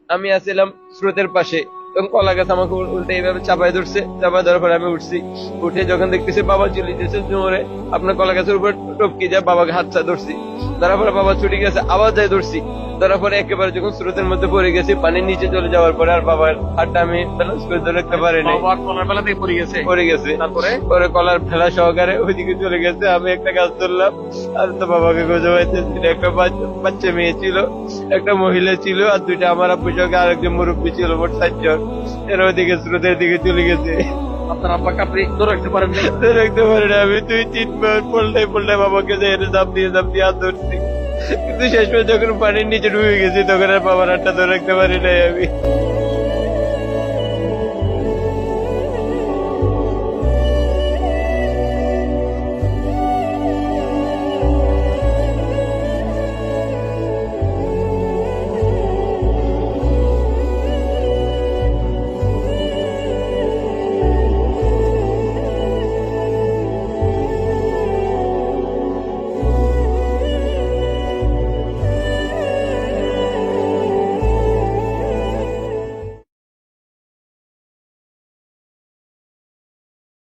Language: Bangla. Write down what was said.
আমি আছিলাম স্রোতের পাশে, তখন কলা গাছ আমাকে উল্টে এইভাবে চাপায় ধরছে। চাপায় ধরার পরে আমি উঠছি, উঠে যখন দেখতেছি বাবা চলে যেতেছে জোরে, আপনার কলা গাছের উপর টপকে যায়, বাবাকে হাতটা ধরছি। ধরার পরে বাবা ছুটে গেছে, আবার যাই ধরছি। ধরার পরে একেবারে যখন স্রোতের মধ্যে পড়ে গেছি, পানির নিচে চলে যাওয়ার পরে আর বাবার হাতটা আমি ব্যালেন্স করে ধরে রাখতে পারি নাই, বাবা কলার বেলা থেকে পড়ে গেছে। পড়ে গেছে। তারপরে পরে কলার ভেলা সহকারে ওইদিকে চলে গেছে। আমি একটা গাছ ধরলাম, আর তো বাবাকে খুঁজে পাইতেছি না। একটা বাচ্চা মেয়ে ছিল, একটা মহিলা ছিল, আর দুইটা আমার আব্বুর সঙ্গে আরেকজন মুরব্বী ছিল, মোট 4 জন। এরা ওইদিকে স্রোতের দিকে চলে গেছে। আপনার আব্বাকে আপনি ধরে রাখতে পারেন নাই? ধরে রাখতে পারি না আমি। 2-3 বার পল্টায় বাবাকে যে ঝাঁপ দিয়ে হাত ধরছি, কিন্তু শেষ পর্যন্ত যখন পানির নিচে ডুবে গেছি তখন আর বাবার হাতটা ধরে রাখতে পারি নাই আমি।